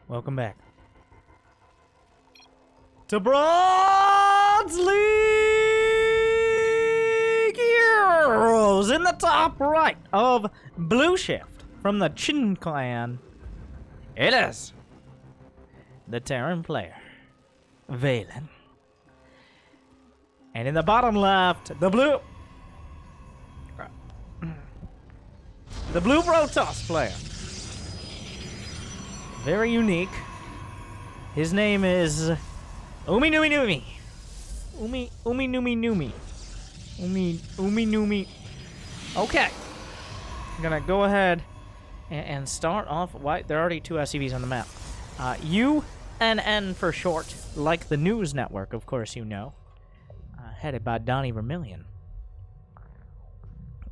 Welcome back to Bronze League Heroes in the top right of Blue Shift from the Chin Clan. It is the Terran player, Valen. And in the bottom left, the blue Protoss player. Very unique. His name is Umi Numi Numi. Umi Numi Numi. Umi Numi. Okay. I'm gonna go ahead and start off. Why? There are already two SCVs on the map. UNN for short, like the news network, of course you know. Headed by Donnie Vermillion.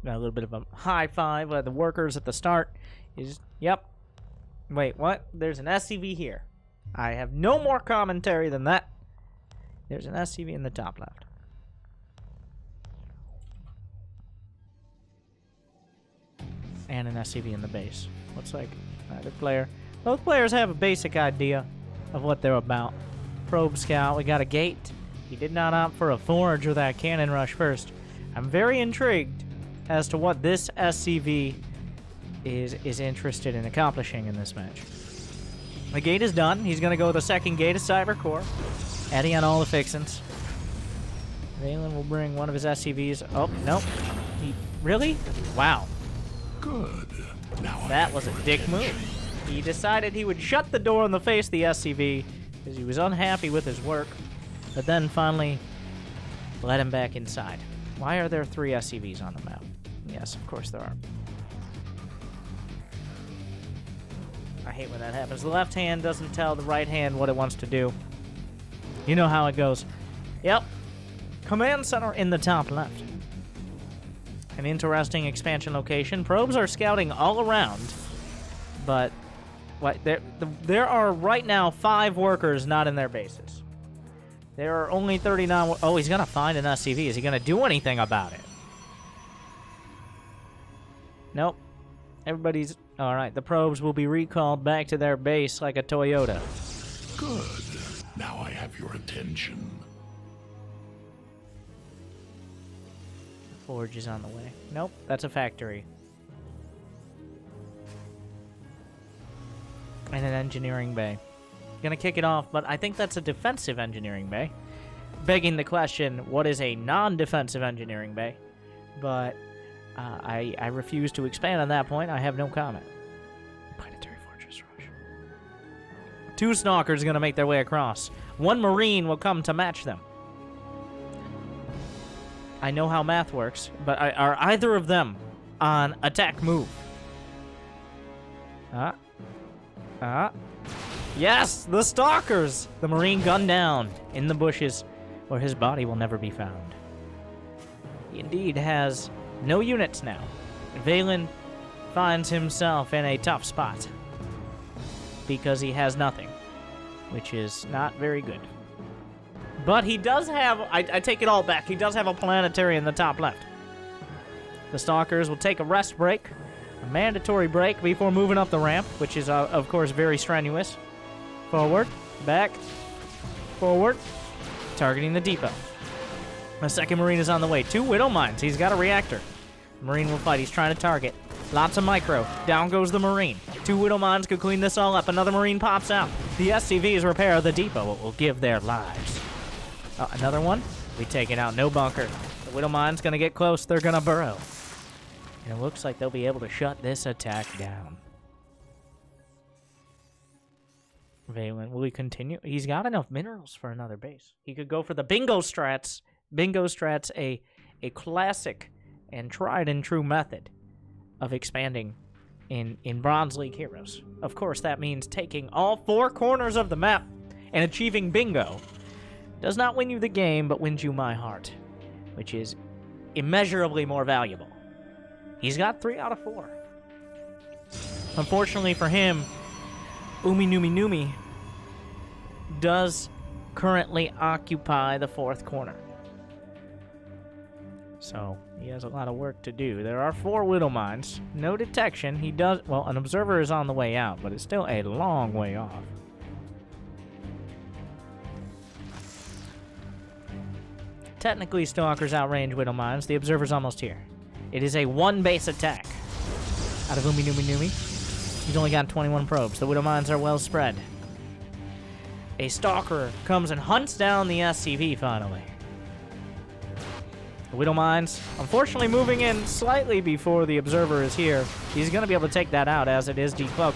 Got a little bit of a high five. The workers at the start is, yep. Wait, what? There's an SCV here. I have no more commentary than that. There's an SCV in the top left. And an SCV in the base. Looks like either player. Both players have a basic idea of what they're about. Probe scout. We got a gate. He did not opt for a forge or that cannon rush first. I'm very intrigued as to what this SCV is interested in accomplishing in this match. The gate is done. He's going to go with the second gate of Cyber Core. Eddie on all the fixins. Valen will bring one of his SCVs. Oh, nope. Really? Wow. Good. Now that was a dick move. He decided he would shut the door in the face of the SCV because he was unhappy with his work, but then finally let him back inside. Why are there 3 SCVs on the map? Yes, of course there are. I hate when that happens. The left hand doesn't tell the right hand what it wants to do. You know how it goes. Yep. Command center in the top left. An interesting expansion location. Probes are scouting all around, but what? There are right now 5 workers not in their bases. There are only 39. Oh, he's gonna find an SCV. Is he gonna do anything about it? Nope. Everybody's all right. The probes will be recalled back to their base like a Toyota. Good. Now I have your attention. Forge is on the way. Nope, that's a factory. And an engineering bay. Gonna kick it off, but I think that's a defensive engineering bay. Begging the question, what is a non-defensive engineering bay? But I refuse to expand on that point. I have no comment. Planetary Fortress Rush. 2 Stalkers gonna make their way across. 1 Marine will come to match them. I know how math works, but are either of them on attack move? Yes, the Stalkers! The Marine gunned down in the bushes where his body will never be found. He indeed has no units now. Valen finds himself in a tough spot because he has nothing, which is not very good. But he does have, I take it all back, he does have a planetary in the top left. The Stalkers will take a rest break, a mandatory break before moving up the ramp, which is, of course, very strenuous. Forward, back, forward, targeting the depot. The second Marine is on the way. 2 Widow Mines. He's got a reactor. Marine will fight. He's trying to target. Lots of micro. Down goes the Marine. 2 Widow Mines could clean this all up. Another Marine pops out. The SCVs repair the depot. It will give their lives. Another one. We take it out. No bunker. The Widow Mine's going to get close. They're going to burrow. And it looks like they'll be able to shut this attack down. Valen, will he continue? He's got enough minerals for another base. He could go for the bingo strats. Bingo strats, a classic and tried and true method of expanding in Bronze League Heroes. Of course, that means taking all 4 corners of the map and achieving bingo. Does not win you the game, but wins you my heart, which is immeasurably more valuable. He's got 3 out of 4. Unfortunately for him, Umi Numi Numi does currently occupy the 4th corner. So he has a lot of work to do. There are 4 Widow Mines. No detection. He does... Well, an observer is on the way out, but it's still a long way off. Technically, Stalkers outrange Widow Mines. The Observer's almost here. It is a one-base attack. Out of Umi Numi Numi. He's only got 21 probes. The Widow Mines are well spread. A Stalker comes and hunts down the SCV finally. The Widow Mines, unfortunately, moving in slightly before the Observer is here. He's going to be able to take that out as it is decloaked.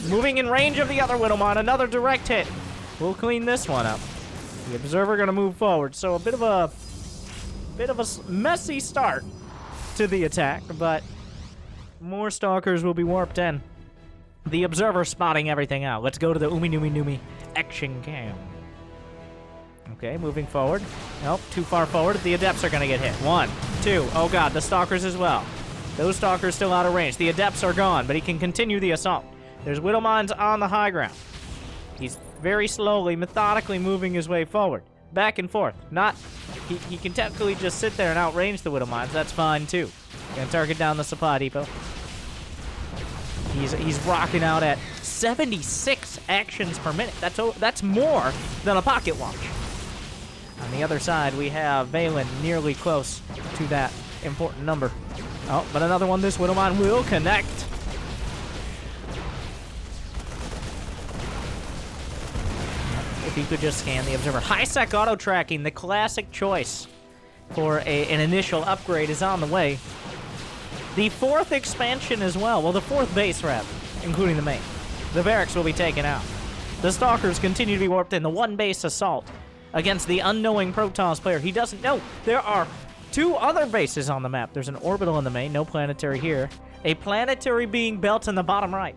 Moving in range of the other Widow Mine. Another direct hit. We'll clean this one up. The Observer going to move forward. So a bit of a messy start to the attack, but more Stalkers will be warped in. The Observer spotting everything out. Let's go to the Umi Numi Numi action cam. Okay, moving forward. Nope, too far forward. The Adepts are going to get hit. 1, 2. Oh, God, the Stalkers as well. Those Stalkers still out of range. The Adepts are gone, but he can continue the assault. There's Widow Mines on the high ground. He's very slowly, methodically moving his way forward. Back and forth. He can technically just sit there and outrange the Widow Mines. That's fine, too. Gonna target down the supply depot. He's rocking out at 76 actions per minute. That's more than a pocket launch. On the other side, we have Valen nearly close to that important number. Oh, but another one. This Widow Mine will connect. If he could just scan the Observer. High-sec auto-tracking, the classic choice for an initial upgrade, is on the way. The 4th expansion as well. Well, the 4th base, rather, including the main. The barracks will be taken out. The Stalkers continue to be warped in. The one-base assault against the unknowing Protoss player. He doesn't know. There are 2 other bases on the map. There's an orbital in the main. No planetary here. A planetary being built in the bottom right.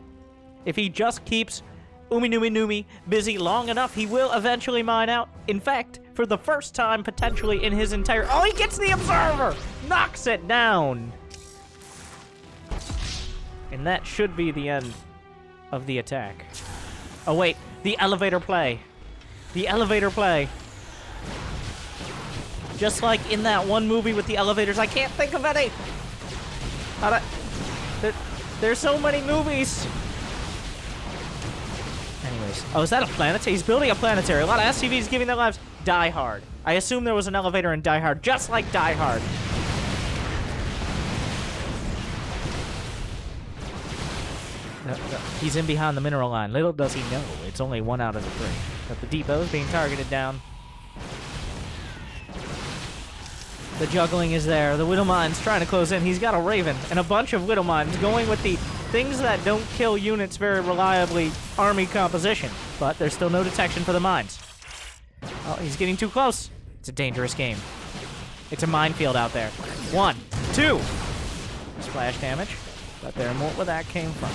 If he just keeps Umi Numi Numi busy long enough, he will eventually mine out. In fact, for the first time potentially in his entire... Oh, he gets the Observer! Knocks it down! And that should be the end of the attack. Oh, wait. The elevator play. The elevator play. Just like in that one movie with the elevators. I can't think of any. There's so many movies. Anyways. Oh, is that a planetary? He's building a planetary. A lot of SCVs giving their lives. Die Hard. I assume there was an elevator in Die Hard, just like Die Hard. He's in behind the mineral line. Little does he know, it's only 1 out of the 3. But the depot is being targeted down. The juggling is there. The Widow Mine's trying to close in. He's got a Raven and a bunch of Widow Mines going with the things that don't kill units very reliably army composition. But there's still no detection for the mines. Oh, he's getting too close. It's a dangerous game. It's a minefield out there. 1, 2. Splash damage. But there more where that came from.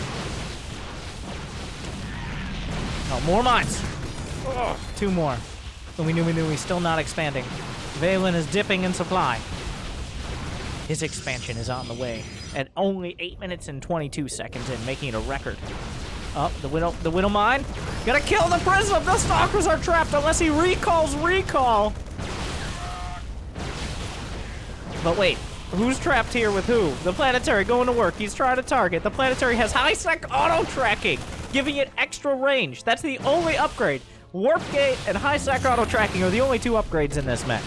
Oh, more mines. Ugh, 2 more. Umi Numi Numi still not expanding. Valen is dipping in supply. His expansion is on the way at only 8 minutes and 22 seconds in, making it a record. Oh, the Widow Mine. Gotta kill the Prism. The Stalkers are trapped unless he recalls recall. But wait. Who's trapped here with who? The Planetary going to work. He's trying to target. The Planetary has high-sec auto-tracking, giving it extra range. That's the only upgrade. Warp Gate and high-sec auto-tracking are the only 2 upgrades in this match.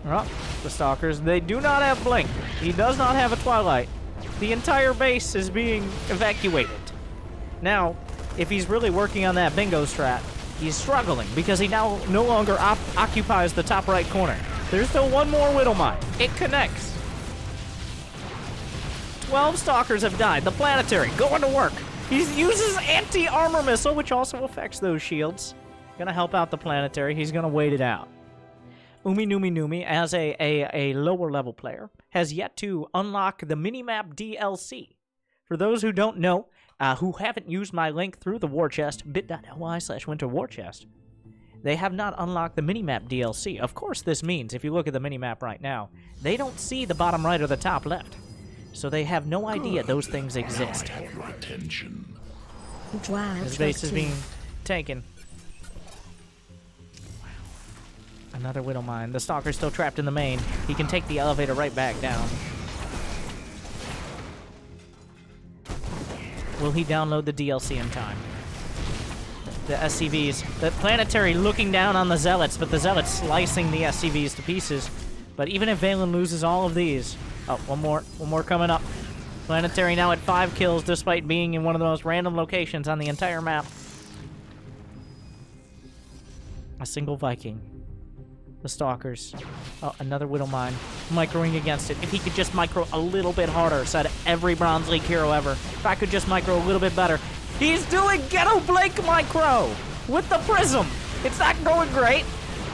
Oh, the Stalkers, they do not have Blink. He does not have a Twilight. The entire base is being evacuated. Now, if he's really working on that bingo strat, he's struggling because he now no longer occupies the top right corner. There's still 1 more Widow Mine. It connects. 12 Stalkers have died. The Planetary going to work. He uses anti-armor missile, which also affects those shields. Gonna help out the Planetary. He's gonna wait it out. Umi Numi Numi, as a lower level player, has yet to unlock the minimap DLC. For those who don't know, who haven't used my link through the war chest, bit.ly/winterwarchest, they have not unlocked the minimap DLC. Of course, this means, if you look at the minimap right now, they don't see the bottom right or the top left. So they have no idea those things exist. Now I have your attention. His base is being taken. Another Widow Mine. The Stalker's still trapped in the main. He can take the elevator right back down. Will he download the DLC in time? The SCVs. The planetary looking down on the Zealots, but the Zealots slicing the SCVs to pieces. But even if Valen loses all of these... Oh, one more coming up. Planetary now at 5 kills, despite being in one of the most random locations on the entire map. A single Viking. The Stalkers. Oh, another Widow Mine. Microing against it. If he could just micro a little bit harder, said every Bronze League hero ever. If I could just micro a little bit better. He's doing Ghetto Blake micro with the Prism. It's not going great,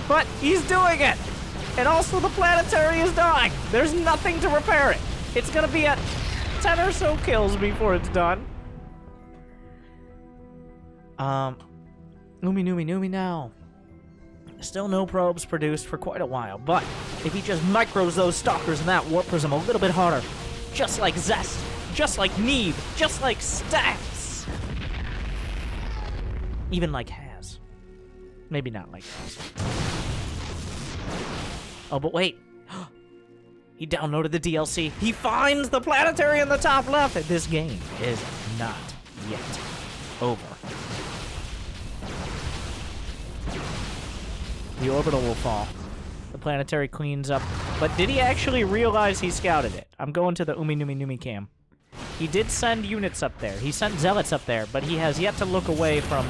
but he's doing it. And also the Planetary is dying. There's nothing to repair it. It's gonna be at 10 or so kills before it's done. Noomy now. Still no probes produced for quite a while, but if he just micros those Stalkers and that Warp Prism a little bit harder, just like Zest, just like Neve, just like Stax, even like Has. Maybe not like Has. Oh, but wait. He downloaded the DLC. He finds the Planetary in the top left. This game is not yet over. The orbital will fall. The Planetary cleans up. But did he actually realize he scouted it? I'm going to the Noomy cam. He did send units up there. He sent Zealots up there, but he has yet to look away from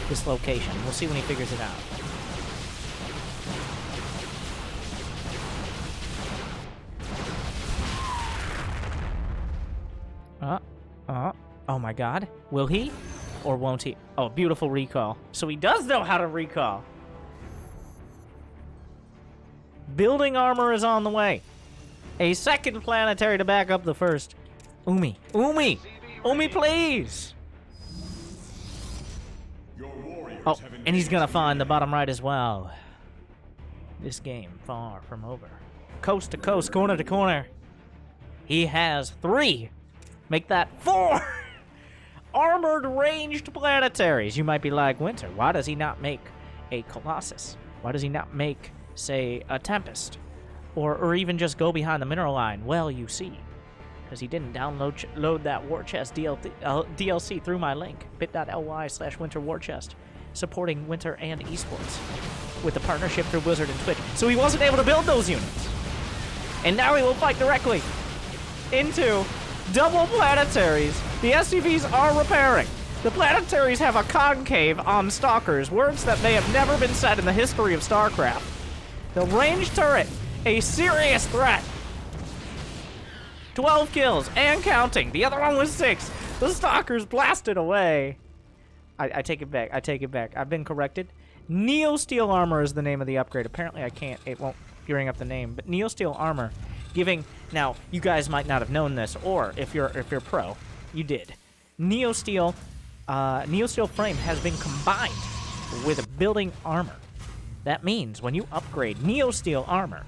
this location. We'll see when he figures it out. Oh my god. Will he? Or won't he? Oh, beautiful recall. So he does know how to recall. Building armor is on the way. A second Planetary to back up the first. Umi, please! Oh, and he's gonna find the bottom right as well. This game far from over. Coast to coast, corner to corner. He has 3. Make that 4! Armored ranged Planetaries. You might be like, Winter, why does he not make a Colossus? Why does he not make, say, a Tempest? Or even just go behind the mineral line? Well, you see. Because he didn't download that War Chest DLC through my link, bit.ly/winterwarchest, supporting Winter and Esports, with the partnership through Blizzard and Twitch. So he wasn't able to build those units. And now he will fight directly into double Planetaries. The SCVs are repairing. The Planetaries have a concave on Stalkers, words that may have never been said in the history of StarCraft. The ranged turret, a serious threat. 12 kills, and counting. The other one was 6. The Stalkers blasted away. I take it back. I've been corrected. Neo Steel Armor is the name of the upgrade. Apparently it won't bring up the name, but Neo Steel Armor giving, now, you guys might not have known this, or if you're pro, you did. Neo Steel Frame has been combined with building armor. That means when you upgrade Neo Steel Armor,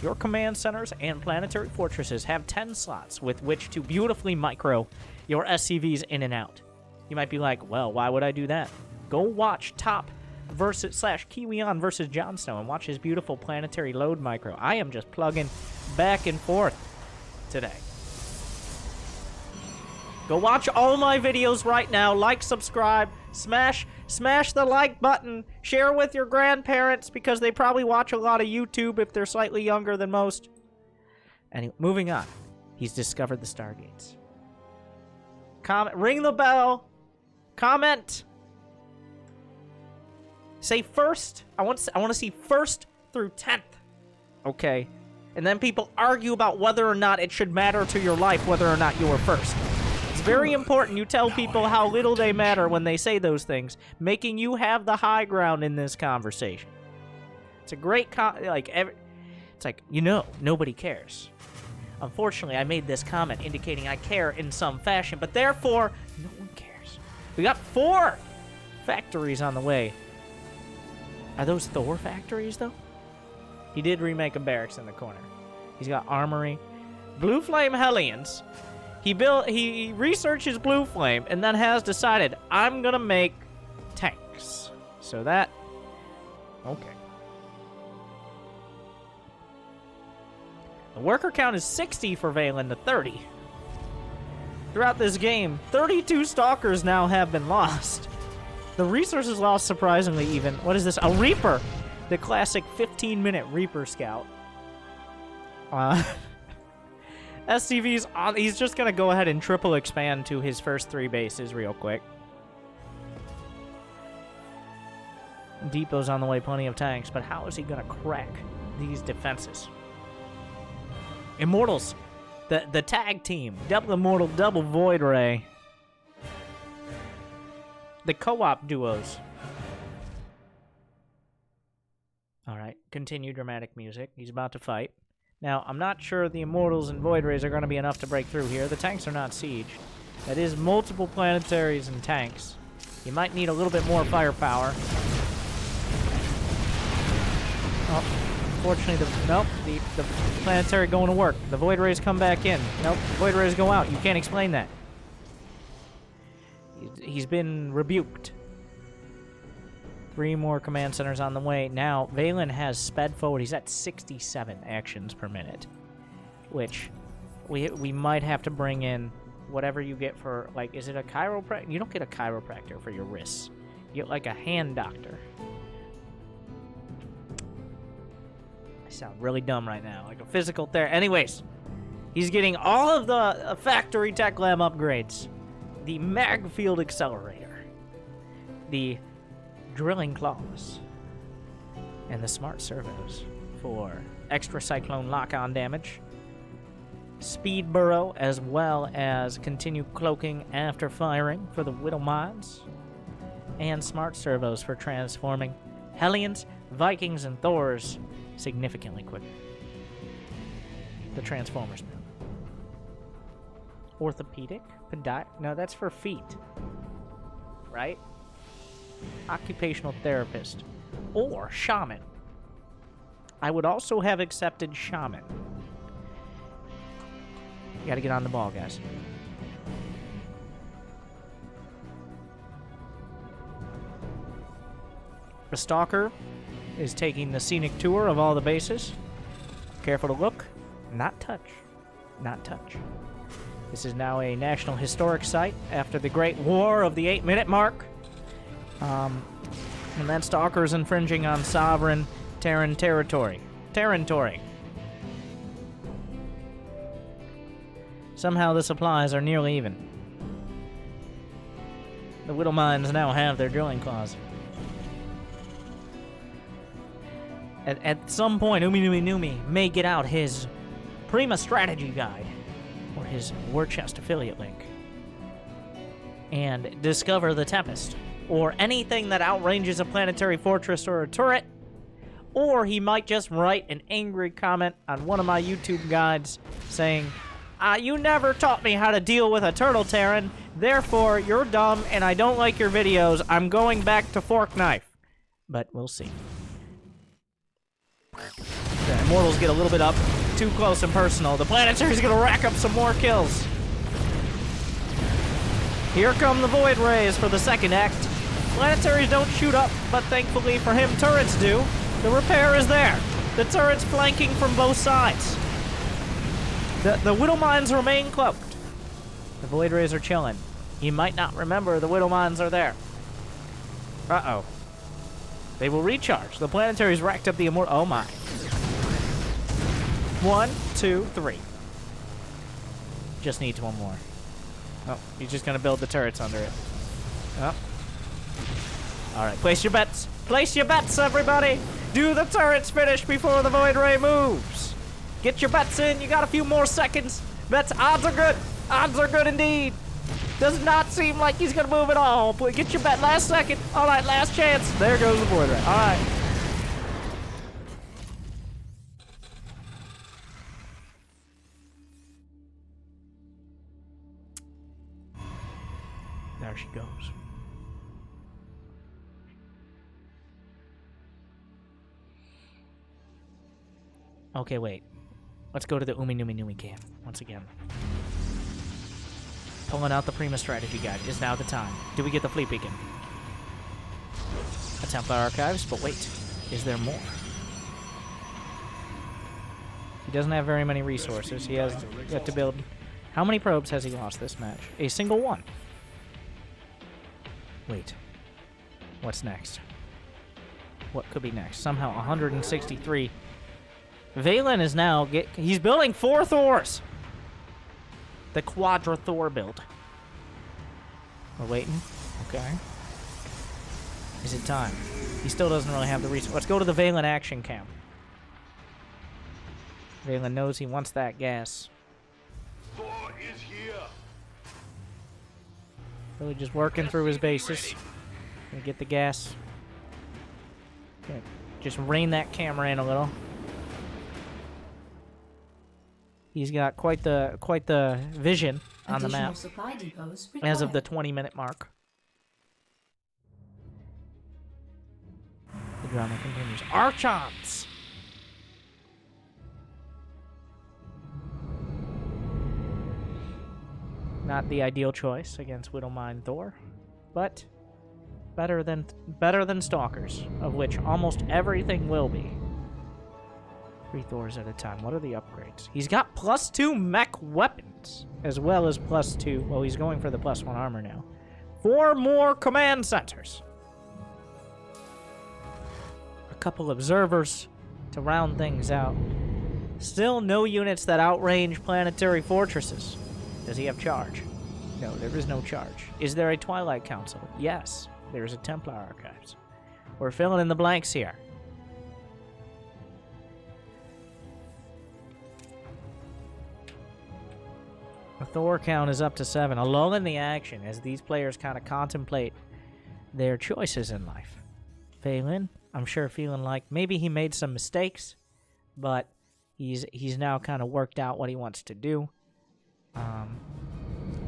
your command centers and planetary fortresses have 10 slots with which to beautifully micro your SCVs in and out. You might be like, well, why would I do that? Go watch Top /Kiwion versus Johnstone and watch his beautiful planetary load micro. I am just plugging back and forth today. Go watch all my videos right now. Like, subscribe, smash the like button. Share with your grandparents because they probably watch a lot of YouTube if they're slightly younger than most. Anyway, moving on. He's discovered the Stargates. Comment, ring the bell. Comment. Say first. I want to see 1st through 10th. Okay. And then people argue about whether or not it should matter to your life whether or not you were first. It's very important you tell people how little they matter when they say those things, making you have the high ground in this conversation. It's a great it's like, nobody cares. Unfortunately, I made this comment indicating I care in some fashion, but therefore, no one cares. We got 4 factories on the way. Are those Thor factories, though? He did remake a barracks in the corner. He's got armory. Blue Flame Hellions. He researches Blue Flame and then has decided, I'm gonna make tanks. So that... Okay. The worker count is 60 for Valen to 30. Throughout this game, 32 Stalkers now have been lost. The resources lost surprisingly even. What is this? A Reaper! The classic 15-minute Reaper Scout. SCV's on. He's just gonna go ahead and triple expand to his first 3 bases real quick. Depot's on the way, plenty of tanks, but how is he gonna crack these defenses? Immortals, the tag team, double Immortal, double Void Ray. The co-op duos. All right, continue dramatic music. He's about to fight. Now, I'm not sure the Immortals and Void Rays are going to be enough to break through here. The tanks are not siege. That is multiple planetaries and tanks. You might need a little bit more firepower. Oh, unfortunately, nope, the planetary going to work. The Void Rays come back in. Nope, Void Rays go out. You can't explain that. He's been rebuked. 3 more command centers on the way. Now, Valen has sped forward. He's at 67 actions per minute, which we might have to bring in whatever you get for, like, is it a chiropractor? You don't get a chiropractor for your wrists. You get, like, a hand doctor. I sound really dumb right now. Like a physical therapist. Anyways, he's getting all of the factory tech lab upgrades. The mag field accelerator, the drilling claws, and the smart servos for extra cyclone lock-on damage, speed burrow, as well as continue cloaking after firing for the Widow Mines, and smart servos for transforming Hellions, Vikings, and Thors significantly quicker. The Transformers move. Orthopedic? No, that's for feet. Right? Occupational therapist. Or shaman. I would also have accepted shaman. You gotta get on the ball, guys. The Stalker is taking the scenic tour of all the bases. Careful to look. Not touch. Not touch. This is now a National Historic Site after the Great War of the 8-minute mark. And that Stalker is infringing on sovereign Terran territory. Somehow the supplies are nearly even. The Widow Mines now have their drilling claws. At some point, Numi may get out his Prima Strategy Guide, or his War Chest affiliate link, and discover the Tempest, or anything that outranges a planetary fortress or a turret, or he might just write an angry comment on one of my YouTube guides saying, you never taught me how to deal with a turtle Terran, therefore you're dumb and I don't like your videos, I'm going back to fork knife. But we'll see. The Immortals get a little bit up, too close and personal. The Planetary's gonna rack up some more kills. Here come the Void Rays for the second act. Planetaries don't shoot up, but thankfully for him, turrets do. The repair is there. The turrets flanking from both sides. The Widow Mines remain cloaked. The Void Rays are chilling. He might not remember the Widow Mines are there. Uh-oh. They will recharge. The Planetary's racked up the Immortal. Oh my. 1, 2, 3. Just needs one more. Oh, he's just gonna build the turrets under it. Oh. Alright, place your bets. Place your bets, everybody! Do the turrets finish before the Void Ray moves? Get your bets in. You got a few more seconds. Bets. Odds are good. Odds are good indeed. Does not seem like he's gonna move at all. But get your bet. Last second. All right, last chance. There goes the Void Ray. All right. There she goes. Okay, wait. Let's go to the Numi camp once again. Pulling out the Prima Strategy Guide. Is now the time. Do we get the Fleet Beacon? A Templar Archives, but wait. Is there more? He doesn't have very many resources. He has yet to build... How many probes has he lost this match? A single one. Wait. What's next? What could be next? Somehow 163. Valen is now... he's building 4 Thors! The Quadra Thor build. We're waiting. Okay. Is it time? He still doesn't really have the resource. Let's go to the Valen action camp. Valen knows he wants that gas. Thor is here. Really just working through his bases. Gonna get the gas. Okay. Just rein that camera in a little. He's got quite the vision on the map as of the 20-minute mark. The drama continues. Archons! Not the ideal choice against Widowmine Thor, but better than Stalkers, of which almost everything will be. 3 Thors at a time. What are the upgrades? He's got +2 mech weapons, as well as +2. Well, he's going for the +1 armor now. 4 more command centers. A couple observers to round things out. Still no units that outrange planetary fortresses. Does he have charge? No, there is no charge. Is there a Twilight Council? Yes, there's a Templar Archives. We're filling in the blanks here. The Thor count is up to 7. A lull in the action as these players kind of contemplate their choices in life. Valen, I'm sure feeling like maybe he made some mistakes, but he's now kind of worked out what he wants to do.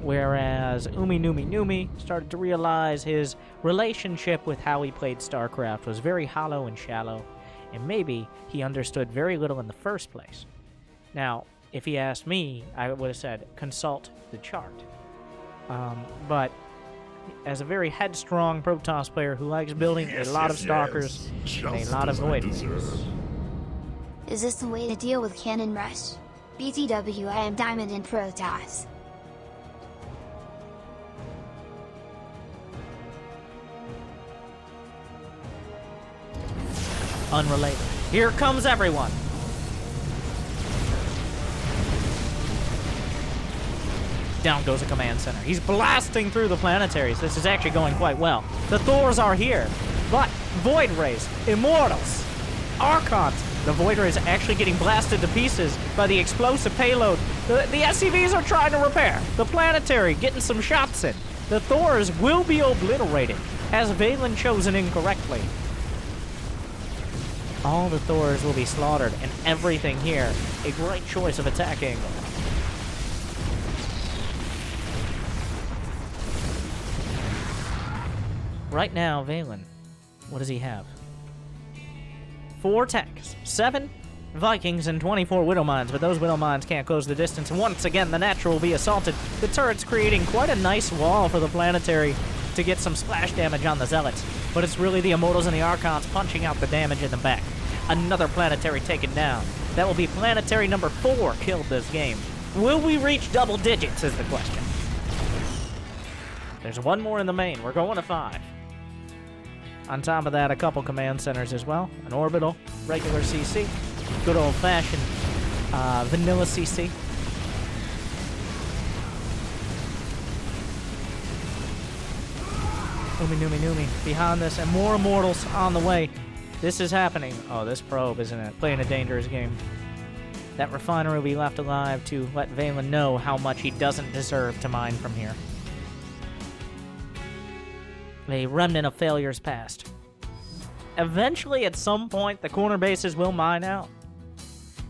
Whereas Numi started to realize his relationship with how he played StarCraft was very hollow and shallow, and maybe he understood very little in the first place. Now, if he asked me, I would have said, consult the chart. But as a very headstrong Protoss player who likes building a lot of Stalkers and a lot of Void Rays. Is this the way to deal with Cannon Rush? BTW, I am Diamond in Protoss. Unrelated. Here comes everyone. Down goes a command center. He's blasting through the planetaries. This is actually going quite well. The Thors are here, but Void Rays, Immortals, Archons. The Void Rays are actually getting blasted to pieces by the explosive payload. The SCVs are trying to repair. The planetary getting some shots in. The Thors will be obliterated. Has Valen chosen incorrectly? All the Thors will be slaughtered, and everything here, a great choice of attack angle. Right now, Valen, what does he have? 4 tanks, 7 Vikings, and 24 Widow Mines, but those Widow Mines can't close the distance, and once again, the Natural will be assaulted. The turret's creating quite a nice wall for the planetary to get some splash damage on the Zealots, but it's really the Immortals and the Archons punching out the damage in the back. Another planetary taken down. That will be planetary number 4 killed this game. Will we reach double digits is the question. There's one more in the main. We're going to 5. On top of that, a couple command centers as well. An orbital, regular CC, good old-fashioned vanilla CC. Numi. Behind this, and more Immortals on the way. This is happening. Oh, this probe, isn't it? Playing a dangerous game. That refinery will be left alive to let Valen know how much he doesn't deserve to mine from here. A remnant of failures past. Eventually, at some point, the corner bases will mine out.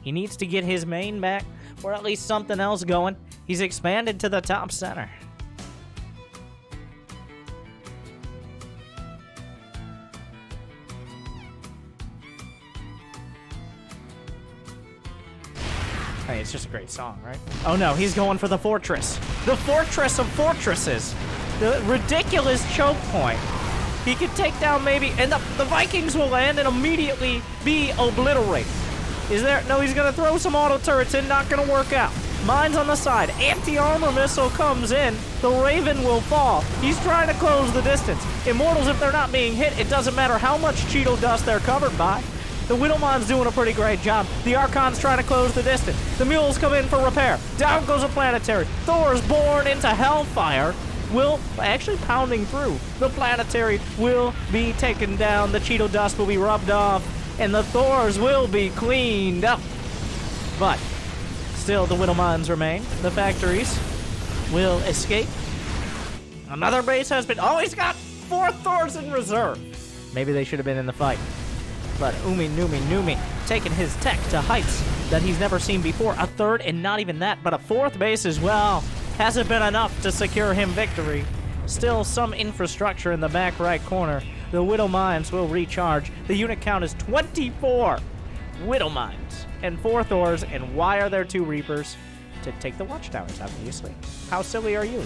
He needs to get his main back, or at least something else going. He's expanded to the top center. Hey, it's just a great song, right? Oh no, he's going for the fortress. The fortress of fortresses. The ridiculous choke point. He could take down maybe, and the Vikings will land and immediately be obliterated. Is there? No, he's gonna throw some auto turrets in, not gonna work out. Mines on the side. Anti-armor missile comes in. The Raven will fall. He's trying to close the distance. Immortals, if they're not being hit, it doesn't matter how much Cheeto dust they're covered by. The Widowmine's doing a pretty great job. The Archon's trying to close the distance. The Mules come in for repair. Down goes a Planetary. Thor's born into Hellfire. Will actually pounding through. The Planetary will be taken down. The Cheeto dust will be rubbed off. And the Thors will be cleaned up. But still, the Widowmines remain. The factories will escape. Another base has been... Oh, he's got 4 Thors in reserve. Maybe they should have been in the fight. But Numi, taking his tech to heights that he's never seen before. A 3rd, and not even that, but a 4th base as well. Hasn't been enough to secure him victory. Still some infrastructure in the back right corner. The Widowmines will recharge. The unit count is 24 Widowmines and 4 Thors. And why are there 2 Reapers? To take the watchtowers, obviously. How silly are you?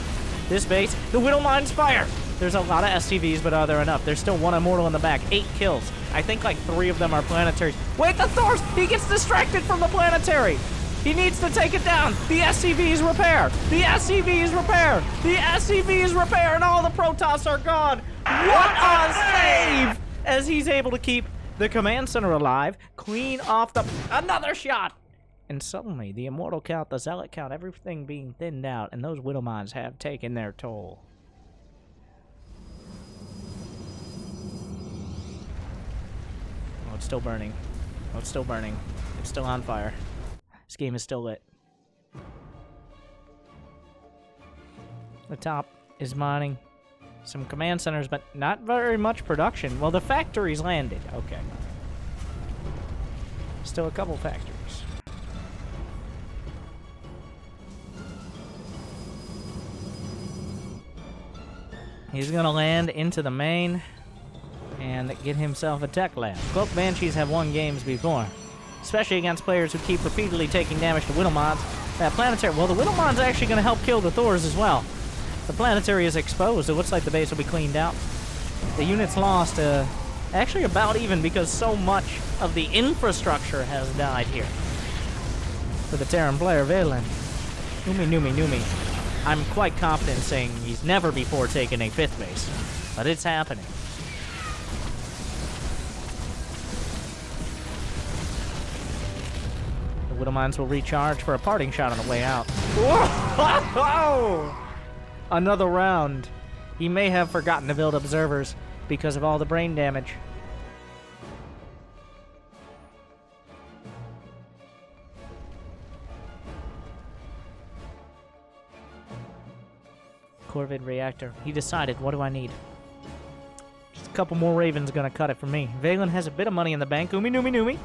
This base, the Widowmines fire! There's a lot of SCVs, but are there enough? There's still 1 Immortal in the back. 8 kills. I think like 3 of them are Planetaries. Wait, the Thors! He gets distracted from the Planetary! He needs to take it down! The SCVs repair! The SCVs repair! The SCVs repair, and all the Protoss are gone! What a save! As he's able to keep the command center alive, clean off the... Another shot! And suddenly, the Immortal count, the Zealot count, everything being thinned out, and those Widowmines have taken their toll. Oh, it's still burning. Oh, it's still burning. It's still on fire. This game is still lit. The top is mining some command centers, but not very much production. Well, the factories landed. Okay. Still a couple factories. He's gonna land into the main and get himself a tech lab. Cloak Banshees have won games before, especially against players who keep repeatedly taking damage to Widowmines. That Planetary, well, the Widowmine's actually gonna help kill the Thors as well. The Planetary is exposed. It looks like the base will be cleaned out. The unit's lost, actually about even, because so much of the infrastructure has died here. For the Terran player, Valen. Numi. I'm quite confident in saying he's never before taken a 5th base, but it's happening. The Widowmines will recharge for a parting shot on the way out. Whoa! Another round. He may have forgotten to build observers because of all the brain damage. Corvid reactor. He decided, what do I need? Just a couple more Ravens gonna cut it for me. Valen has a bit of money in the bank. Numi.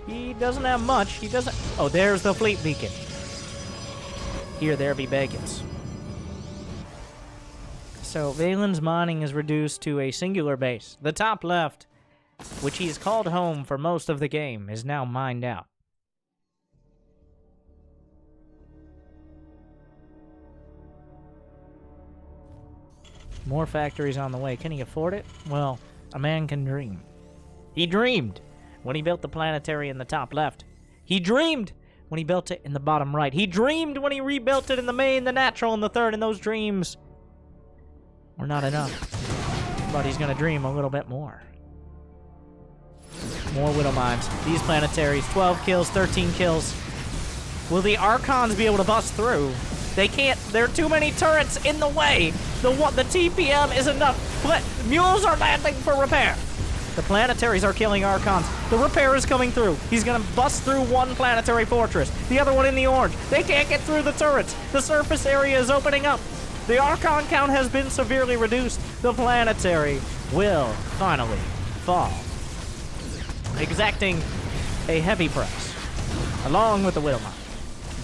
He doesn't have much. He doesn't... Oh, there's the fleet beacon. Here, there be bacons. So, Valen's mining is reduced to a singular base. The top left, which he's called home for most of the game, is now mined out. More factories on the way. Can he afford it? Well, a man can dream. He dreamed when he built the Planetary in the top left. He dreamed when he built it in the bottom right. He dreamed when he rebuilt it in the main, the natural, and the 3rd, and those dreams were not enough. But he's gonna dream a little bit more. More Widowmines. These Planetaries, 12 kills, 13 kills. Will the Archons be able to bust through? They can't. There are too many turrets in the way. The TPM is enough. Mules are landing for repair. The Planetaries are killing Archons. The repair is coming through. He's going to bust through one Planetary fortress. The other one in the orange. They can't get through the turrets. The surface area is opening up. The Archon count has been severely reduced. The Planetary will finally fall, exacting a heavy price, along with the Widowmine.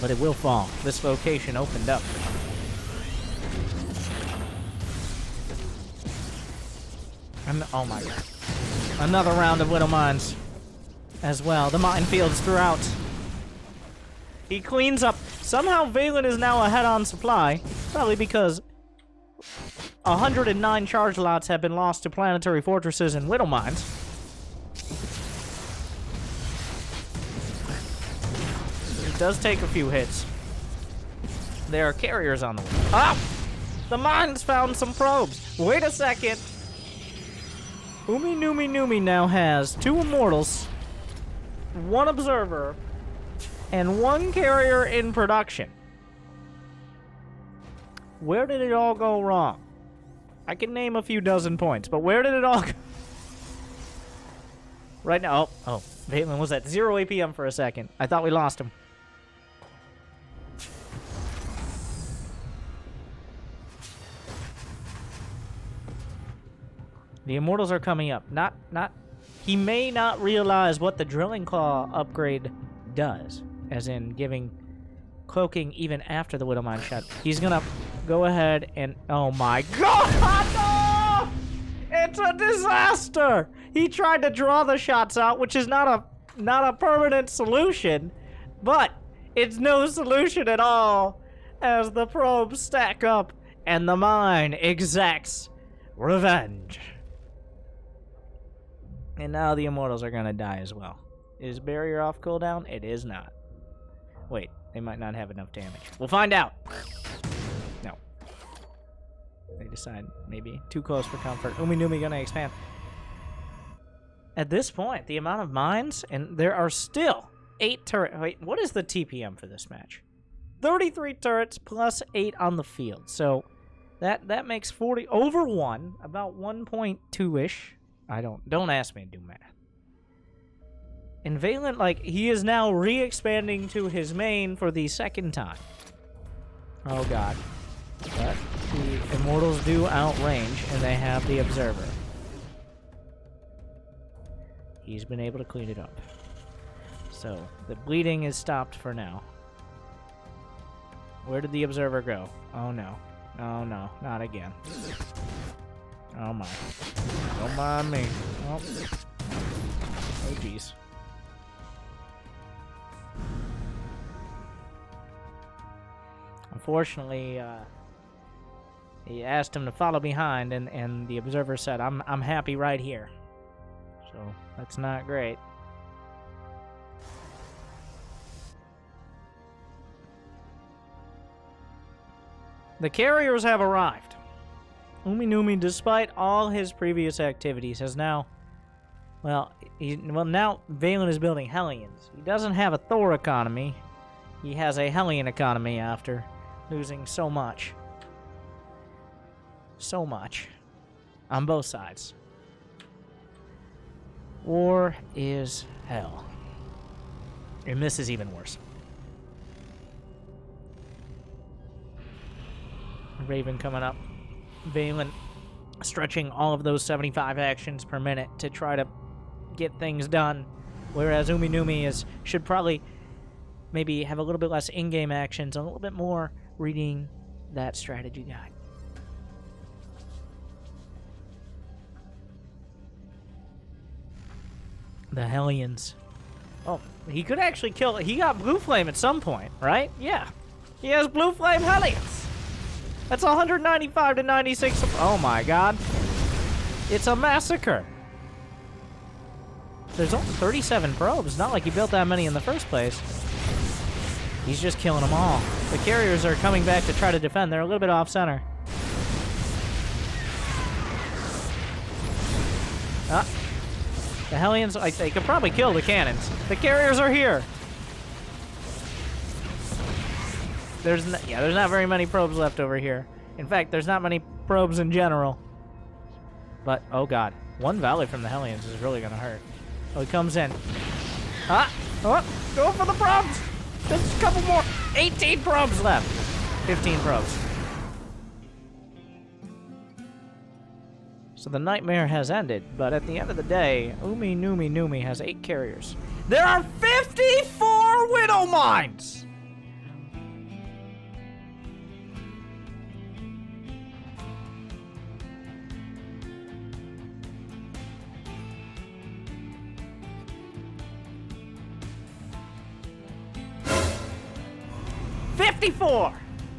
But it will fall. This location opened up. And, oh my god. Another round of Widowmines as well. The minefields throughout. He cleans up. Somehow Valen is now ahead on supply. Probably because 109 charge lots have been lost to Planetary fortresses and Widowmines. It does take a few hits. There are carriers on the way. Ah! The mines found some probes. Wait a second. Umi Numi Numi now has 2 immortals, 1 observer, and 1 carrier in production. Where did it all go wrong? I can name a few dozen points, but where did it all go? Right now, oh, Valen was at 0 APM for a second. I thought we lost him. The immortals are coming up. He may not realize what the drilling claw upgrade does, as in giving cloaking even after the Widow Mine shot. He's gonna go ahead and, oh my god, no! It's a disaster! He tried to draw the shots out, which is not a permanent solution, but it's no solution at all as the probes stack up and the mine exacts revenge. And now the immortals are gonna die as well. Is barrier off cooldown? It is not. Wait, they might not have enough damage. We'll find out. No. They decide maybe too close for comfort. Umi Numi gonna expand. At this point, the amount of mines, and there are still 8 turrets. Wait, what is the TPM for this match? 33 turrets plus 8 on the field. So that makes 40 over 1, about 1.2-ish. Don't ask me to do math. And Valen, like, he is now re-expanding to his main for the 2nd time. Oh god. But the immortals do outrange, and they have the observer. He's been able to clean it up. So, the bleeding is stopped for now. Where did the observer go? Oh no. Oh no, not again. Oh my. Don't mind me. Oh jeez. Unfortunately, he asked him to follow behind, and the observer said, I'm happy right here. So, that's not great. The carriers have arrived. Umi Numi, despite all his previous activities, has now... now Valen is building Hellions. He doesn't have a Thor economy. He has a Hellion economy after losing so much. So much. On both sides. War is hell. And this is even worse. Raven coming up. Valen stretching all of those 75 actions per minute to try to get things done, whereas Umi Numi should probably maybe have a little bit less in-game actions, a little bit more reading that strategy guide. The Hellions. Oh, he could actually kill... He got Blue Flame at some point, right? Yeah. He has Blue Flame Hellions. That's 195 to 96. Oh my god. It's a massacre. There's only 37 probes. Not like he built that many in the first place. He's just killing them all. The carriers are coming back to try to defend. They're a little bit off center. The Hellions, they could probably kill the cannons. The carriers are here. There's not very many probes left over here. In fact, there's not many probes in general. But, oh god. One volley from the Hellions is really going to hurt. Oh, he comes in. Oh, go for the probes! There's a couple more. 18 probes left. 15 probes. So the nightmare has ended, but at the end of the day, Umi Numi Numi has 8 carriers. There are 54 Widow Mines!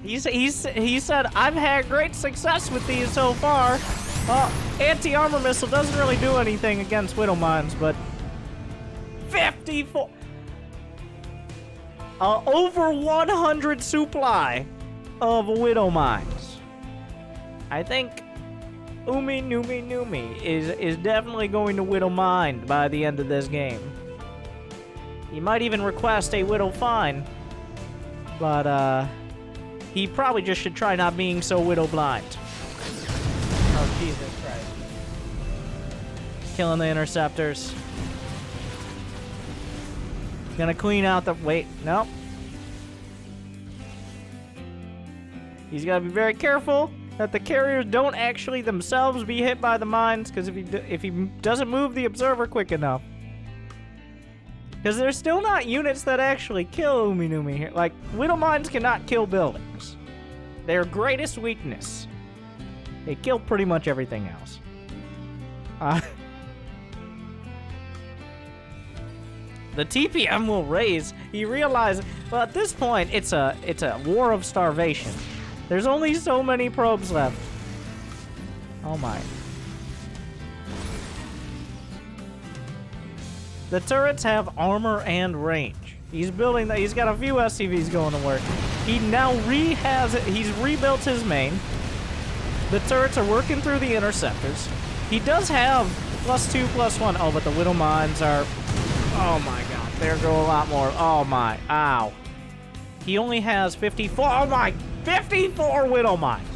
He said, I've had great success with these so far. Anti-armor missile doesn't really do anything against Widow Mines, but 54. Over 100 supply of widow mines. I think Umi Numi Numi is definitely going to widow mine by the end of this game. He might even request a widow fine, but he probably just should try not being so widow blind. Oh, Jesus Christ. Killing the interceptors. Gonna clean out the... Wait, nope. He's gotta be very careful that the carriers don't actually themselves be hit by the mines, because if he doesn't move the observer quick enough. Because there's still not units that actually kill Umi Numi here. Like, widow mines cannot kill buildings. Their greatest weakness. They kill pretty much everything else. The TPM will raise. He realized, well, at this point, it's a war of starvation. There's only so many probes left. Oh my. The turrets have armor and range. He's building that. He's got a few SCVs going to work. He now he's rebuilt his main. The turrets are working through the interceptors. He does have +2, +1. Oh, but the widow mines are... Oh my god, there go a lot more. Oh my, ow. He only has 54, oh my, 54 widow mines.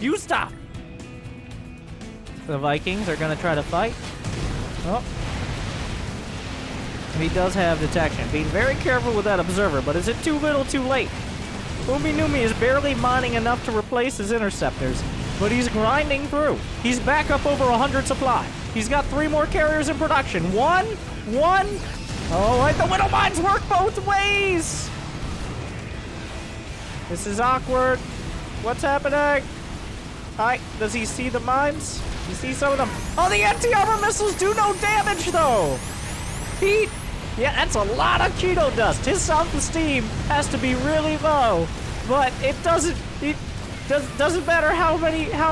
You stop. The Vikings are gonna try to fight. Oh. He does have detection. Being very careful with that observer, but is it too little too late? Umi Numi is barely mining enough to replace his interceptors, but he's grinding through. He's back up over 100 supply. He's got 3 more carriers in production. One. Oh, right, the widow mines work both ways. This is awkward. What's happening? Hi, does he see the mines? You see some of them? Oh, the anti-armor missiles do no damage, though. Yeah, that's a lot of Cheeto dust. His self-esteem has to be really low, but it doesn't matter how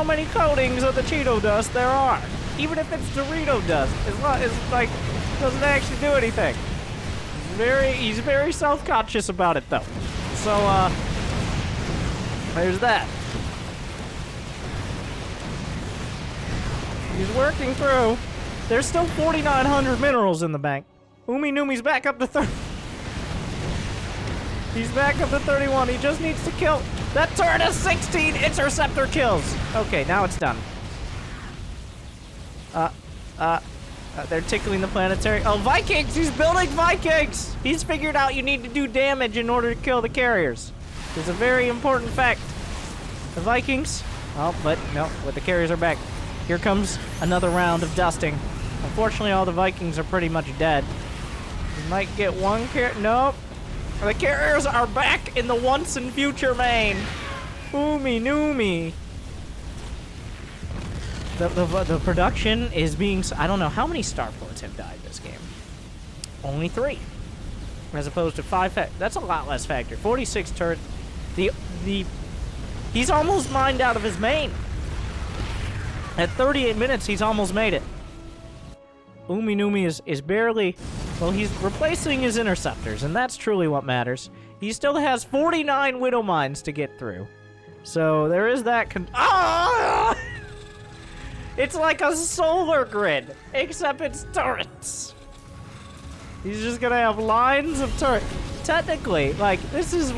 many coatings of the Cheeto dust there are. Even if it's Dorito dust, it's like doesn't actually do anything. He's very self-conscious about it though. So there's that. He's working through. There's still 4,900 minerals in the bank. Umi Numi's back up to 30. He's back up to 31. He just needs to kill. That turret has 16 interceptor kills. Okay, now it's done. They're tickling the planetary. Oh, Vikings! He's building Vikings! He's figured out you need to do damage in order to kill the carriers. It's a very important fact. The Vikings... Oh, but no, but the carriers are back. Here comes another round of dusting. Unfortunately, all the Vikings are pretty much dead. We might get one Nope. The carriers are back in the once and future main. Umi Numi. The production is being... I don't know how many starports have died this game. Only 3. As opposed to 5. That's a lot less factor. 46 turret. He's almost mined out of his main. At 38 minutes, he's almost made it. Umi Numi is barely... Well, he's replacing his interceptors, and that's truly what matters. He still has 49 widow mines to get through. So there is that... Ah! It's like a solar grid, except it's turrets. He's just gonna have lines of turrets. Technically, like, this is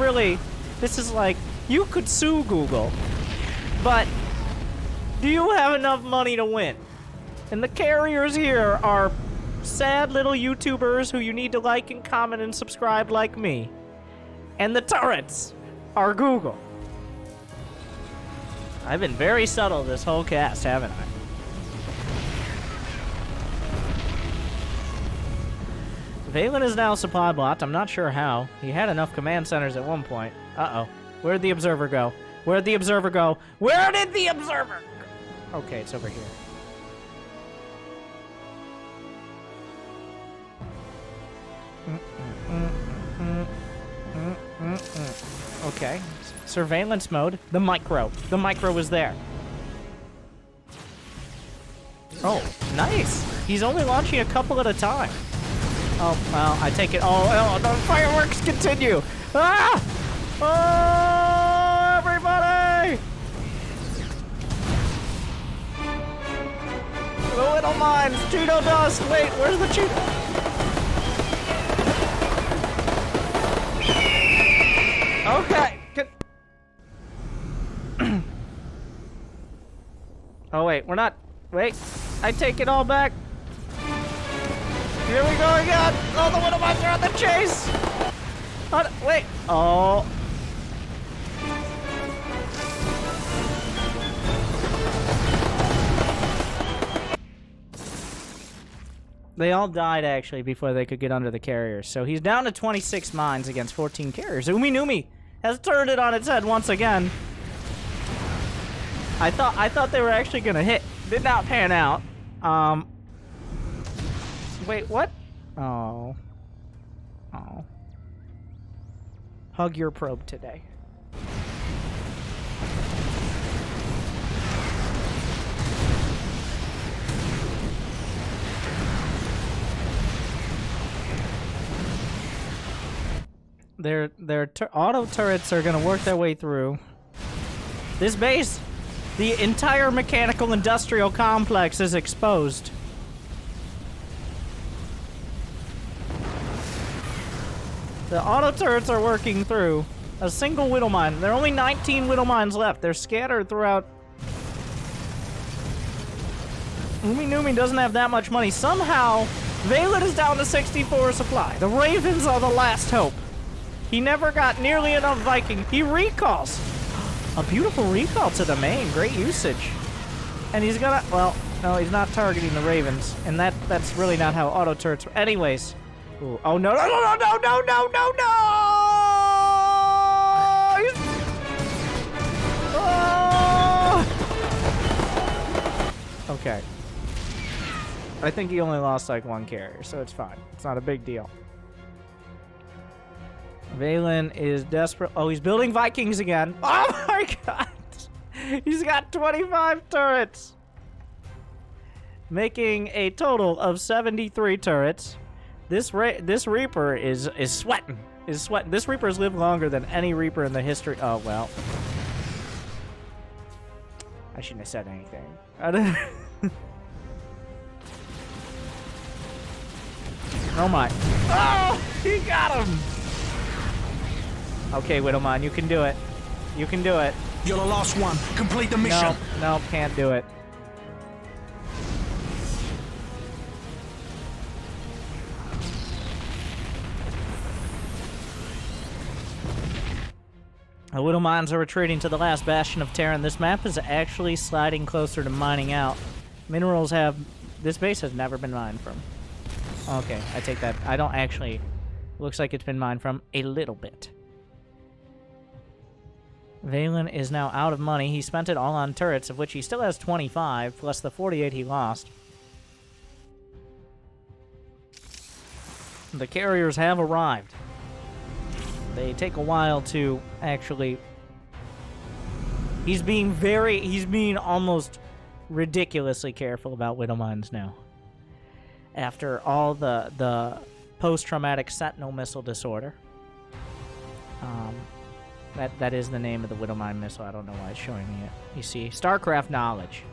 like, you could sue Google, but do you have enough money to win? And the carriers here are sad little YouTubers who you need to like and comment and subscribe like me. And the turrets are Google. I've been very subtle this whole cast, haven't I? Valen is now supply blocked. I'm not sure how. He had enough command centers at one point. Uh-oh. Where'd the observer go? Where'd the observer go? Where did the observer go? Okay, it's over here. Okay. Surveillance mode. The micro. The micro was there. Oh, nice. He's only launching a couple at a time. Oh, well, I take it. Oh, the fireworks continue. Ah! Oh! Widow Mines! Cheeto dust! Wait, where's the Cheeto? Okay. Oh, wait, we're not... Wait, I take it all back. Here we go again. Oh, the Widow Mines are on the chase. Oh, wait. Oh. They all died, actually, before they could get under the carriers. So he's down to 26 mines against 14 carriers. Umi Numi has turned it on its head once again. I thought they were actually gonna hit. Did not pan out. Wait, what? Oh. Oh. Hug your probe today. Their auto turrets are gonna work their way through this base. The entire mechanical industrial complex is exposed. The auto turrets are working through a single Widow Mine. There are only 19 Widow Mines left. They're scattered throughout. Umi Numi doesn't have that much money. Somehow, Valen is down to 64 supply. The Ravens are the last hope. He never got nearly enough Viking. He recalls. A beautiful recall to the main. Great usage. And he's gonna... Well, no, he's not targeting the Ravens. And that's really not how auto turrets... Anyways. Ooh. Oh, no, no, no, no, no, no, no, no, no! Oh! Okay. I think he only lost like one carrier, so it's fine. It's not a big deal. Valen is desperate. Oh, he's building Vikings again. Oh my god! He's got 25 turrets. Making a total of 73 turrets. This Reaper is sweating. This Reaper's lived longer than any Reaper in the history. Oh, well. I shouldn't have said anything. Oh my. Oh! He got him! Okay, Widowmine, you can do it. You can do it. You're the last one. Complete the mission. No, no, can't do it. The Widow Mines are retreating to the last bastion of Terran. This map is actually sliding closer to mining out. Minerals have... This base has never been mined from. Okay, I take that. I don't actually... Looks like it's been mined from a little bit. Valen is now out of money. He spent it all on turrets, of which he still has 25, plus the 48 he lost. The carriers have arrived. They take a while to actually... He's being almost ridiculously careful about Widow Mines now. After all the post-traumatic sentinel missile disorder. That is the name of the Widow Mine missile. I don't know why it's showing me it. You see, STARCRAFT knowledge.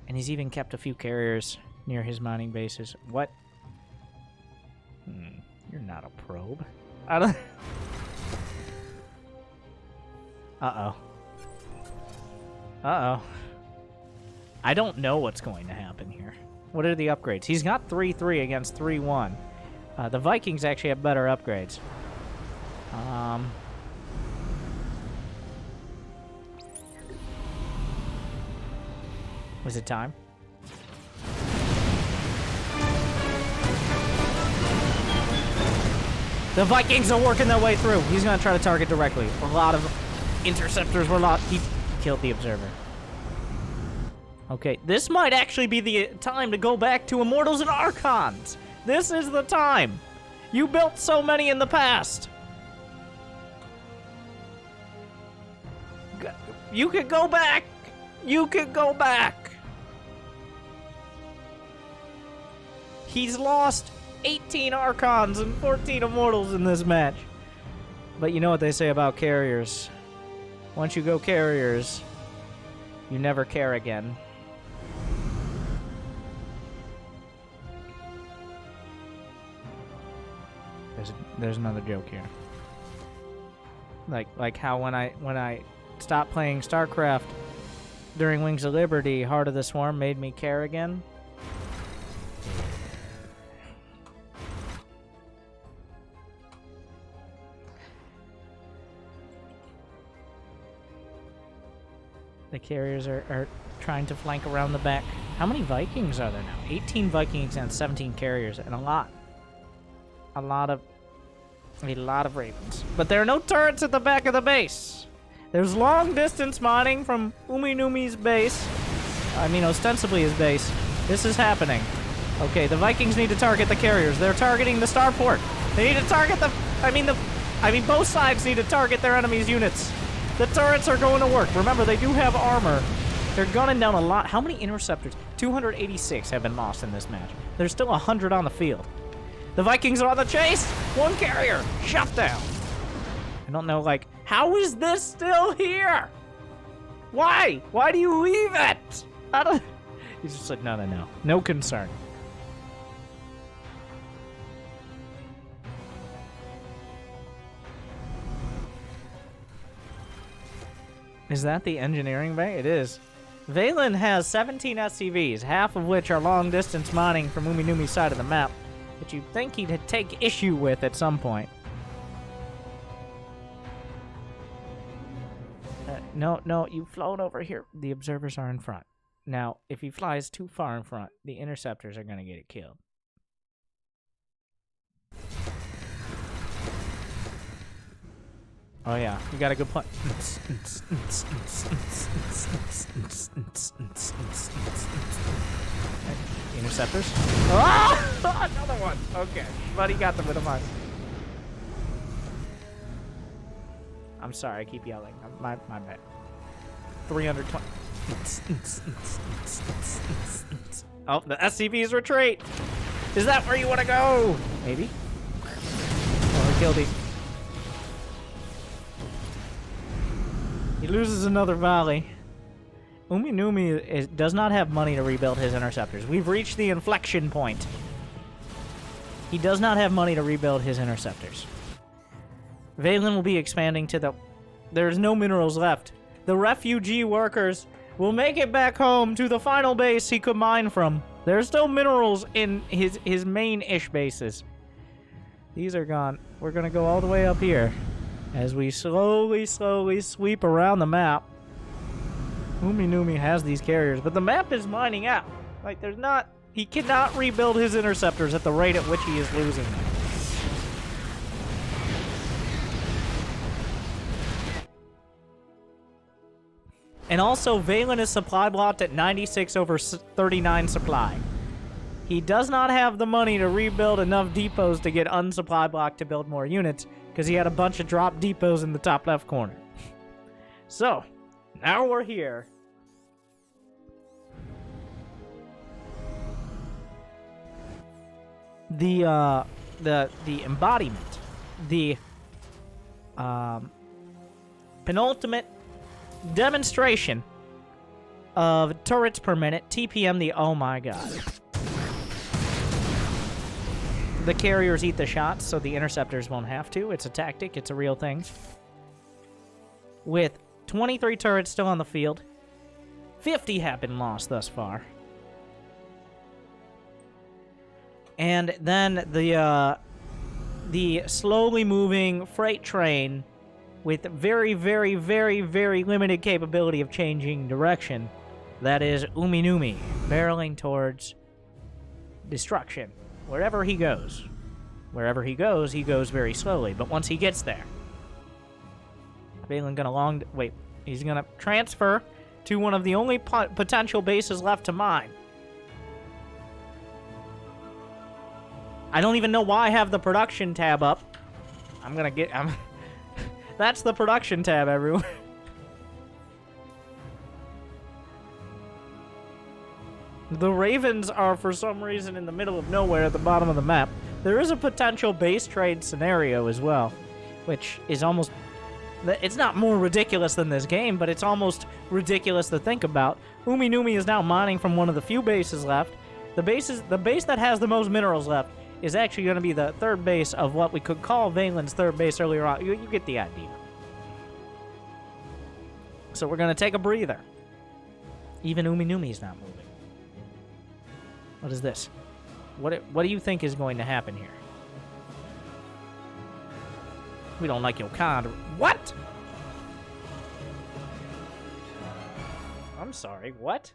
And he's even kept a few carriers near his mining bases. What? You're not a probe. I don't... Uh-oh. Uh-oh. I don't know what's going to happen here. What are the upgrades? He's got 3-3 against 3-1. The Vikings actually have better upgrades. Was it time? The Vikings are working their way through. He's going to try to target directly. A lot of interceptors were lost. He killed the observer. Okay, this might actually be the time to go back to Immortals and Archons. This is the time. You built so many in the past. You could go back. You could go back. He's lost 18 Archons and 14 Immortals in this match. But you know what they say about carriers. Once you go carriers, you never care again. There's another joke here. Like how when I stopped playing StarCraft during Wings of Liberty, Heart of the Swarm made me care again. The carriers are trying to flank around the back. How many Vikings are there now? 18 Vikings and 17 carriers, and a lot of Ravens. But there are no turrets at the back of the base. There's long distance mining from Uminumi's base. I mean, ostensibly his base. This is happening. Okay, the Vikings need to target the carriers. They're targeting the starport. They need to target both sides need to target their enemy's units. The turrets are going to work. Remember, they do have armor. They're gunning down a lot. How many interceptors? 286 have been lost in this match. There's still 100 on the field. The Vikings are on the chase. One carrier shut down. I don't know, like, how is this still here? Why? Why do you leave it? He's just like, no. No concern. Is that the engineering bay? It is. Valen has 17 SCVs, half of which are long-distance mining from Uminumi's side of the map, which you'd think he'd take issue with at some point. No, you've flown over here. The observers are in front. Now, if he flies too far in front, the interceptors are going to get it killed. Oh yeah, you got a good point. Interceptors? Ah! Another one! Okay, but he got them with a mine. I'm sorry, I keep yelling. My bad. 320. Oh, the SCVs retreat! Is that where you want to go? Maybe. Oh, he killed him. He loses another valley. Uminumi does not have money to rebuild his interceptors. We've reached the inflection point. He does not have money to rebuild his interceptors. Valen will be expanding to the... There's no minerals left. The refugee workers will make it back home to the final base he could mine from. There's still minerals in his main-ish bases. These are gone. We're going to go all the way up here. As we slowly sweep around the map. Uminumi has these carriers, but the map is mining out. Like, there's not... He cannot rebuild his interceptors at the rate at which he is losing them. And also, Valen is supply blocked at 96/39 supply. He does not have the money to rebuild enough depots to get unsupply blocked to build more units, because he had a bunch of drop depots in the top left corner. So, now we're here. The embodiment, the penultimate demonstration of turrets per minute, TPM oh my god. The carriers eat the shots, so the interceptors won't have to. It's a tactic. It's a real thing. With 23 turrets still on the field, 50 have been lost thus far. And then the slowly moving freight train with very limited capability of changing direction. That is Uminumi, barreling towards destruction. Wherever he goes. Wherever he goes very slowly. But once he gets there, Valen gonna he's gonna transfer to one of the only potential bases left to mine. I don't even know why I have the production tab up. That's the production tab, everyone. The Ravens are, for some reason, in the middle of nowhere at the bottom of the map. There is a potential base trade scenario as well, which is almost... It's not more ridiculous than this game, but it's almost ridiculous to think about. Uminumi is now mining from one of the few bases left. The base that has the most minerals left is actually going to be the third base of what we could call Valen's third base earlier on. You get the idea. So we're going to take a breather. Even Uminumi's not moving. What is this? What do you think is going to happen here? We don't like your kind. What? I'm sorry, what?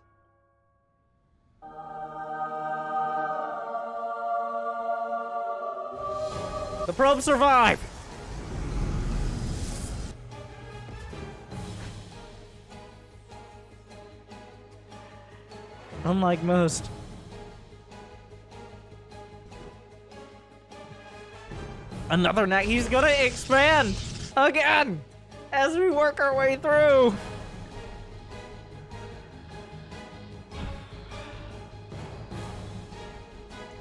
The probe survived! Unlike most. Another night. He's gonna expand again as we work our way through.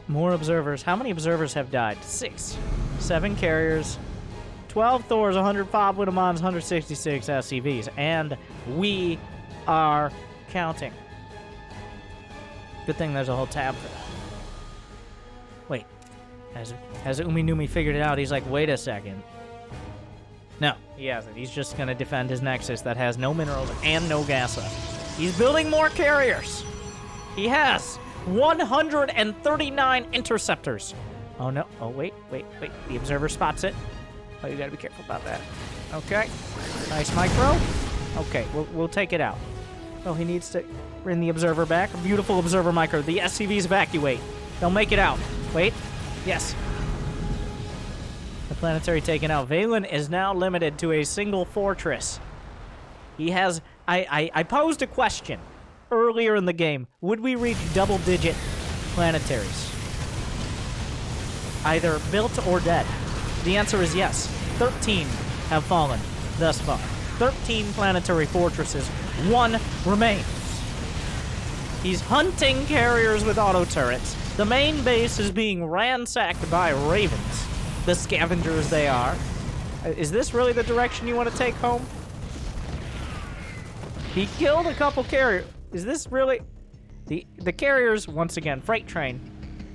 More observers. How many observers have died? 6. 7 carriers. 12 Thors, 100 Pop Widowmons, 166 SCVs. And we are counting. Good thing there's a whole tab for that. Wait. Has Uminumi figured it out? He's like, wait a second. No, he hasn't. He's just going to defend his Nexus that has no minerals and no gas left. He's building more carriers. He has 139 interceptors. Oh, no. Oh, wait. The observer spots it. Oh, you got to be careful about that. Okay. Nice micro. Okay, we'll take it out. Oh, he needs to bring the observer back. Beautiful observer micro. The SCVs evacuate. They'll make it out. Wait. Yes. The planetary taken out. Valen is now limited to a single fortress. He has... I posed a question earlier in the game. Would we reach double-digit planetaries? Either built or dead. The answer is yes. 13 have fallen thus far. 13 planetary fortresses. 1 remains. He's hunting carriers with auto turrets. The main base is being ransacked by ravens. The scavengers they are. Is this really the direction you want to take home? He killed a couple carriers. Is this really... The carriers, once again, freight train,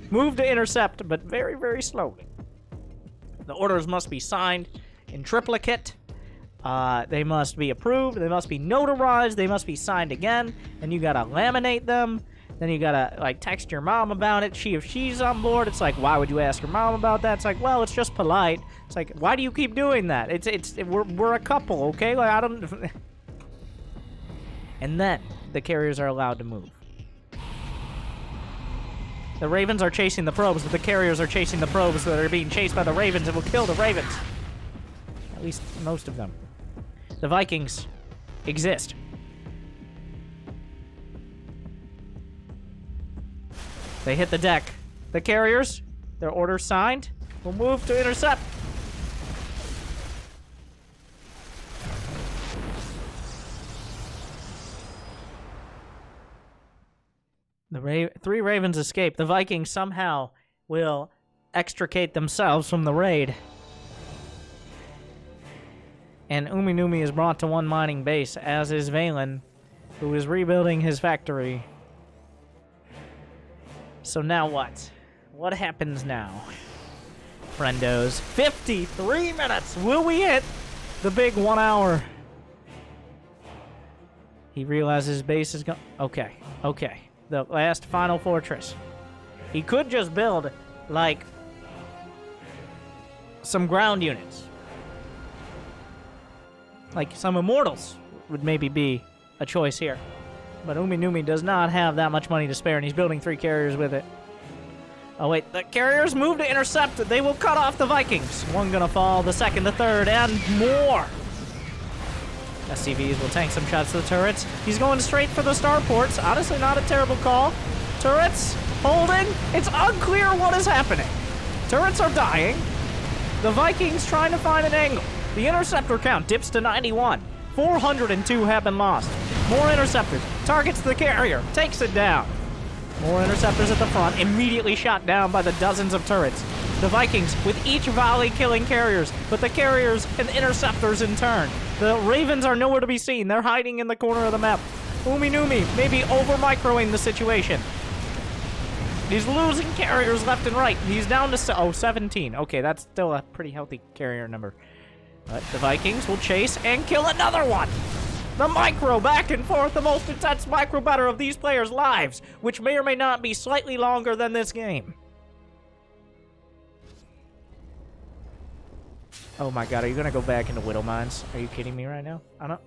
move to intercept, but very, very slowly. The orders must be signed in triplicate. They must be approved. They must be notarized. They must be signed again. And you gotta laminate them. Then you gotta, like, text your mom about it. If she's on board, it's like, why would you ask your mom about that? It's like, well, it's just polite. It's like, why do you keep doing that? We're a couple, okay? Like, I don't... And then the carriers are allowed to move. The ravens are chasing the probes, but the carriers are chasing the probes that are being chased by the ravens and will kill the ravens. At least most of them. The Vikings exist. They hit the deck. The carriers, their orders signed, will move to intercept. The 3 ravens escape. The Vikings somehow will extricate themselves from the raid. And Uminumi is brought to 1 mining base, as is Valen, who is rebuilding his factory. So now what? What happens now? Friendos. 53 minutes! Will we hit the big 1 hour? He realizes his base is gone. Okay. The last final fortress. He could just build, like, some ground units. Like, some immortals would maybe be a choice here. But Uminumi does not have that much money to spare, and he's building 3 carriers with it. Oh, wait. The carriers move to intercept. They will cut off the Vikings. 1 gonna fall, the 2nd, the 3rd, and more. SCVs will tank some shots to the turrets. He's going straight for the starports. Honestly, not a terrible call. Turrets holding. It's unclear what is happening. Turrets are dying. The Vikings trying to find an angle. The interceptor count dips to 91. 402 have been lost. More interceptors. Targets the carrier. Takes it down. More interceptors at the front. Immediately shot down by the dozens of turrets. The Vikings with each volley killing carriers, but the carriers and interceptors in turn. The ravens are nowhere to be seen. They're hiding in the corner of the map. Uminumi may be over-microing the situation. He's losing carriers left and right. He's down to 17. Okay, that's still a pretty healthy carrier number. But the Vikings will chase and kill another one. The micro back and forth, the most intense micro battle of these players' lives, which may or may not be slightly longer than this game. Oh my god, are you gonna go back into Widow Mines? Are you kidding me right now? I don't...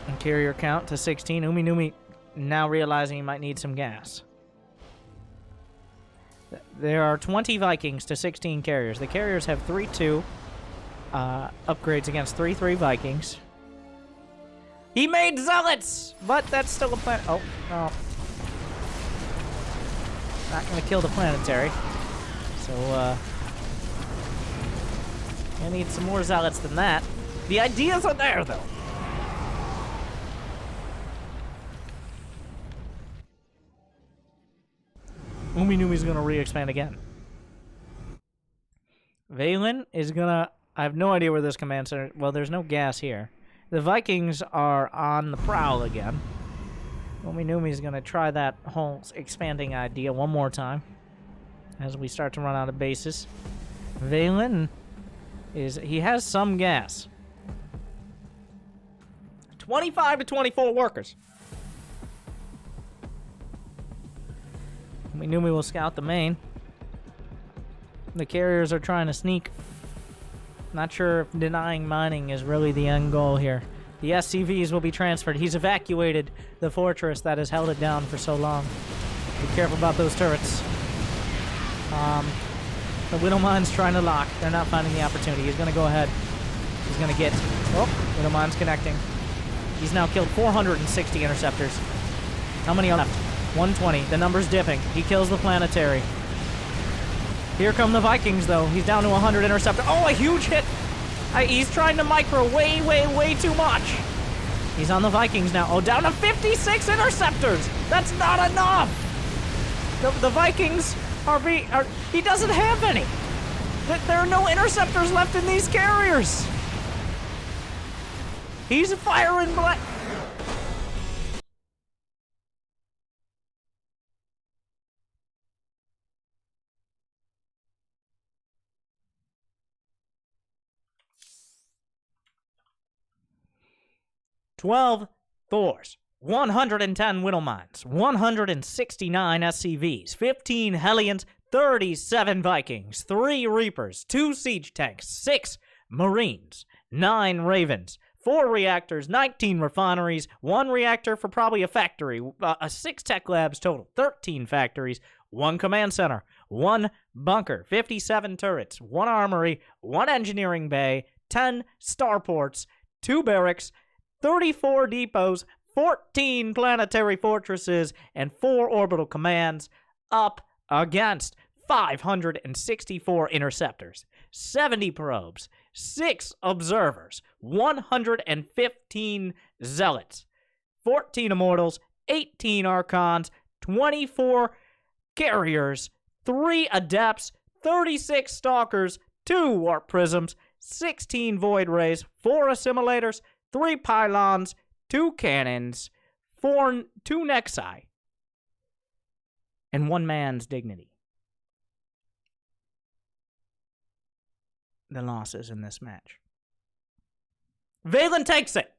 And carrier count to 16. Umi Numi now realizing he might need some gas. There are 20 Vikings to 16 carriers. The carriers have 3-2 upgrades against 3-3 Vikings. He made Zealots! But that's still a plan. Oh, no. Not gonna kill the planetary. So, I need some more Zealots than that. The ideas are there, though. Umi Numi's gonna re-expand again. Valen is gonna... I have no idea where this command center... Well, there's no gas here. The Vikings are on the prowl again. Umi Numi's gonna try that whole expanding idea one more time as we start to run out of bases. Valen is... He has some gas. 25 to 24 workers. We knew we will scout the main. The carriers are trying to sneak. Not sure if denying mining is really the end goal here. The SCVs will be transferred. He's evacuated the fortress that has held it down for so long. Be careful about those turrets. The Widow Mine's trying to lock. They're not finding the opportunity. He's going to go ahead. He's going to get... Oh, Widow Mine's connecting. He's now killed 460 interceptors. How many are left? 120. The number's dipping. He kills the planetary. Here come the Vikings, though. He's down to 100 interceptors. Oh, a huge hit! He's trying to micro way too much. He's on the Vikings now. Oh, down to 56 interceptors! That's not enough! The Vikings are he doesn't have any! There are no interceptors left in these carriers! He's firing black... 12 Thors, 110 Widow Mines, 169 SCVs, 15 Hellions, 37 Vikings, 3 Reapers, 2 Siege Tanks, 6 Marines, 9 Ravens, 4 reactors, 19 refineries, 1 reactor for probably a factory, 6 tech labs total, 13 factories, 1 command center, 1 bunker, 57 turrets, 1 armory, 1 engineering bay, 10 starports, 2 barracks, 34 depots, 14 planetary fortresses, and 4 orbital commands, up against 564 interceptors, 70 probes, 6 observers, 115 zealots, 14 immortals, 18 archons, 24 carriers, 3 adepts, 36 stalkers, 2 warp prisms, 16 void rays, 4 assimilators, 3 pylons, 2 cannons, 2 nexi, and 1 man's dignity. The losses in this match. Valen takes it!